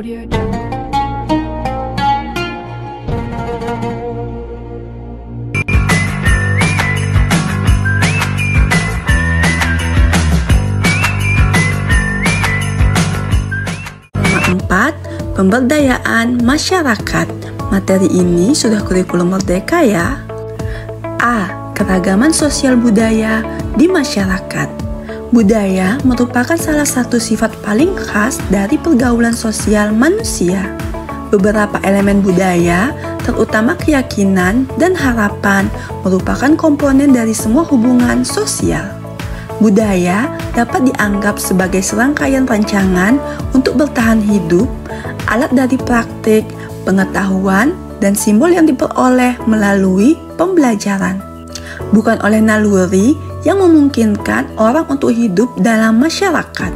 Audio Jungle. Keempat, pemberdayaan masyarakat. Materi ini sudah kurikulum merdeka ya. A. Keragaman sosial budaya di masyarakat. Budaya merupakan salah satu sifat paling khas dari pergaulan sosial manusia. Beberapa elemen budaya, terutama keyakinan dan harapan, merupakan komponen dari semua hubungan sosial. Budaya dapat dianggap sebagai serangkaian rancangan untuk bertahan hidup, alat dari praktik, pengetahuan, dan simbol yang diperoleh melalui pembelajaran. Bukan oleh naluri yang memungkinkan orang untuk hidup dalam masyarakat.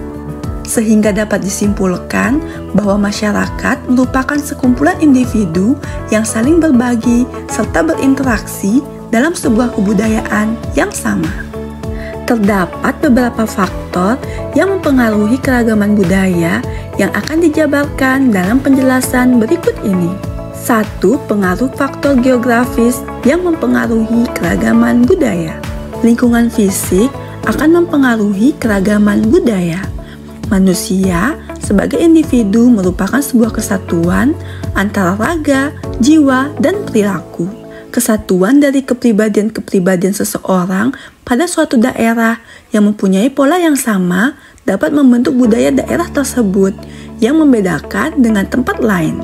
Sehingga dapat disimpulkan bahwa masyarakat merupakan sekumpulan individu yang saling berbagi serta berinteraksi dalam sebuah kebudayaan yang sama. Terdapat beberapa faktor yang mempengaruhi keragaman budaya yang akan dijabarkan dalam penjelasan berikut ini. 1. Pengaruh faktor geografis yang mempengaruhi keragaman budaya. Lingkungan fisik akan mempengaruhi keragaman budaya. Manusia sebagai individu merupakan sebuah kesatuan antara raga, jiwa, dan perilaku. Kesatuan dari kepribadian-kepribadian seseorang pada suatu daerah yang mempunyai pola yang sama dapat membentuk budaya daerah tersebut yang membedakan dengan tempat lain.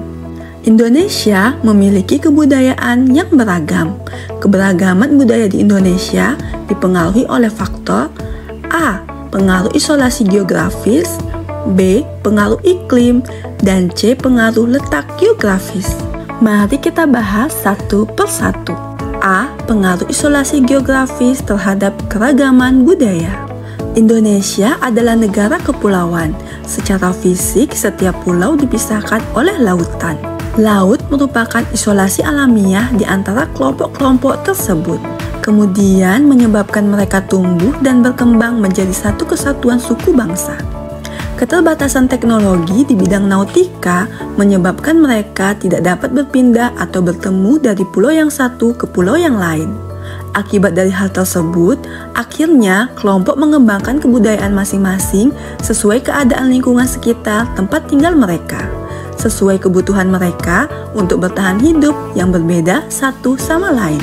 Indonesia memiliki kebudayaan yang beragam. Keberagaman budaya di Indonesia dipengaruhi oleh faktor A. Pengaruh isolasi geografis, B. Pengaruh iklim, dan C. Pengaruh letak geografis. Mari kita bahas satu persatu. A. Pengaruh isolasi geografis terhadap keragaman budaya. Indonesia adalah negara kepulauan. Secara fisik, setiap pulau dipisahkan oleh lautan. Laut merupakan isolasi alamiah di antara kelompok-kelompok tersebut. Kemudian menyebabkan mereka tumbuh dan berkembang menjadi satu kesatuan suku bangsa. Keterbatasan teknologi di bidang nautika menyebabkan mereka tidak dapat berpindah atau bertemu dari pulau yang satu ke pulau yang lain. Akibat dari hal tersebut, akhirnya kelompok mengembangkan kebudayaan masing-masing sesuai keadaan lingkungan sekitar tempat tinggal mereka, sesuai kebutuhan mereka untuk bertahan hidup yang berbeda satu sama lain.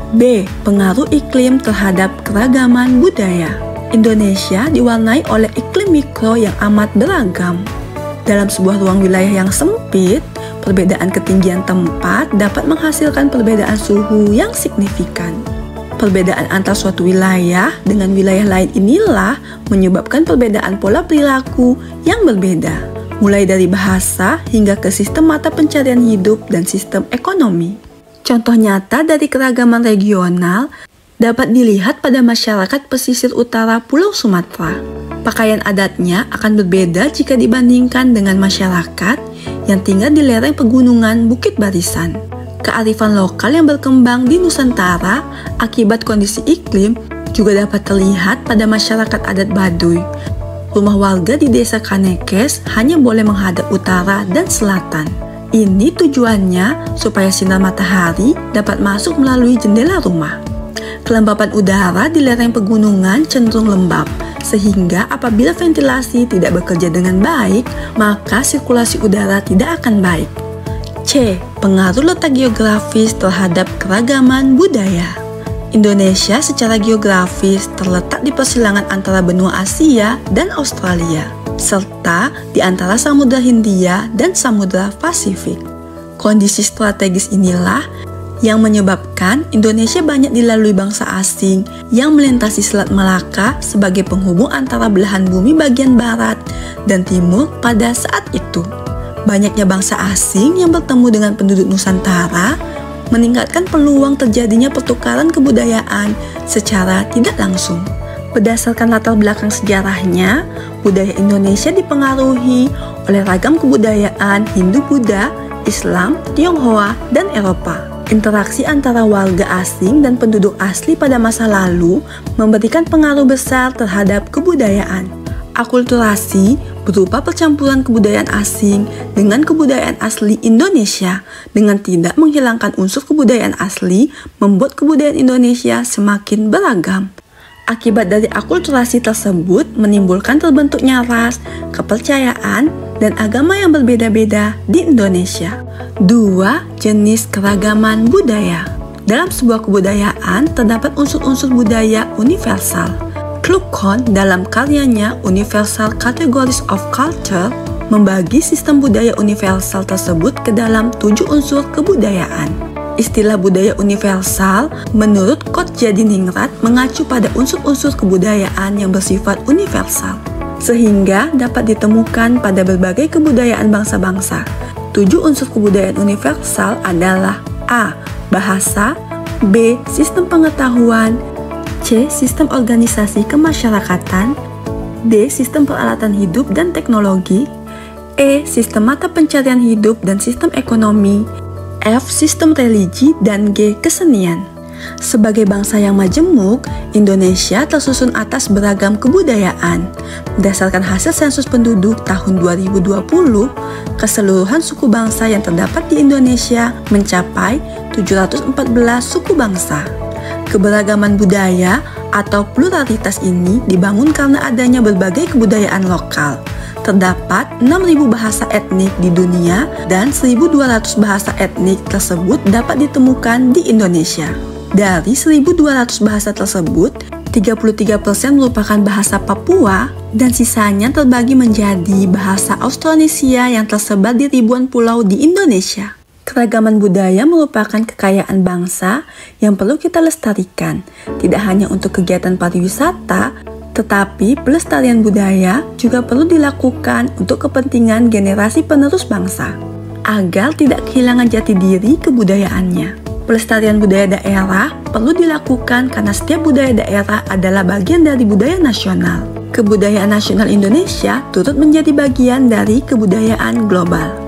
B. Pengaruh iklim terhadap keragaman budaya. Indonesia diwarnai oleh iklim mikro yang amat beragam. Dalam sebuah ruang wilayah yang sempit, perbedaan ketinggian tempat dapat menghasilkan perbedaan suhu yang signifikan. Perbedaan antar suatu wilayah dengan wilayah lain inilah menyebabkan perbedaan pola perilaku yang berbeda, mulai dari bahasa hingga ke sistem mata pencarian hidup dan sistem ekonomi. Contoh nyata dari keragaman regional dapat dilihat pada masyarakat pesisir utara Pulau Sumatera. Pakaian adatnya akan berbeda jika dibandingkan dengan masyarakat yang tinggal di lereng pegunungan Bukit Barisan. Kearifan lokal yang berkembang di Nusantara akibat kondisi iklim juga dapat terlihat pada masyarakat adat Baduy. Rumah warga di desa Kanekes hanya boleh menghadap utara dan selatan. Ini tujuannya supaya sinar matahari dapat masuk melalui jendela rumah. Kelembapan udara di lereng pegunungan cenderung lembab, sehingga apabila ventilasi tidak bekerja dengan baik, maka sirkulasi udara tidak akan baik. C. Pengaruh letak geografis terhadap keragaman budaya. Indonesia secara geografis terletak di persilangan antara benua Asia dan Australia, serta di antara Samudra Hindia dan Samudra Pasifik. Kondisi strategis inilah yang menyebabkan Indonesia banyak dilalui bangsa asing yang melintasi Selat Malaka sebagai penghubung antara belahan bumi bagian barat dan timur pada saat itu. Banyaknya bangsa asing yang bertemu dengan penduduk Nusantara meningkatkan peluang terjadinya pertukaran kebudayaan secara tidak langsung. Berdasarkan latar belakang sejarahnya, budaya Indonesia dipengaruhi oleh ragam kebudayaan Hindu-Buddha, Islam, Tionghoa, dan Eropa. Interaksi antara warga asing dan penduduk asli pada masa lalu memberikan pengaruh besar terhadap kebudayaan. Akulturasi berupa percampuran kebudayaan asing dengan kebudayaan asli Indonesia dengan tidak menghilangkan unsur kebudayaan asli, membuat kebudayaan Indonesia semakin beragam. Akibat dari akulturasi tersebut menimbulkan terbentuknya ras, kepercayaan, dan agama yang berbeda-beda di Indonesia. 2. Jenis keragaman budaya. Dalam sebuah kebudayaan terdapat unsur-unsur budaya universal. Kluckhohn dalam karyanya Universal Categories of Culture membagi sistem budaya universal tersebut ke dalam 7 unsur kebudayaan. Istilah budaya universal menurut Kotjadiningrat mengacu pada unsur-unsur kebudayaan yang bersifat universal, sehingga dapat ditemukan pada berbagai kebudayaan bangsa-bangsa. 7 unsur kebudayaan universal adalah A. Bahasa, B. Sistem pengetahuan, C. Sistem organisasi kemasyarakatan, D. Sistem peralatan hidup dan teknologi, E. Sistem mata pencarian hidup dan sistem ekonomi, F. Sistem religi, dan G. Kesenian. Sebagai bangsa yang majemuk, Indonesia tersusun atas beragam kebudayaan. Berdasarkan hasil sensus penduduk tahun 2020, keseluruhan suku bangsa yang terdapat di Indonesia mencapai 714 suku bangsa. Keberagaman budaya atau pluralitas ini dibangun karena adanya berbagai kebudayaan lokal. Terdapat 6.000 bahasa etnik di dunia dan 1.200 bahasa etnik tersebut dapat ditemukan di Indonesia. Dari 1.200 bahasa tersebut, 33% merupakan bahasa Papua dan sisanya terbagi menjadi bahasa Austronesia yang tersebar di ribuan pulau di Indonesia. Keragaman budaya merupakan kekayaan bangsa yang perlu kita lestarikan, tidak hanya untuk kegiatan pariwisata, tetapi pelestarian budaya juga perlu dilakukan untuk kepentingan generasi penerus bangsa, agar tidak kehilangan jati diri kebudayaannya. Pelestarian budaya daerah perlu dilakukan karena setiap budaya daerah adalah bagian dari budaya nasional. Kebudayaan nasional Indonesia turut menjadi bagian dari kebudayaan global.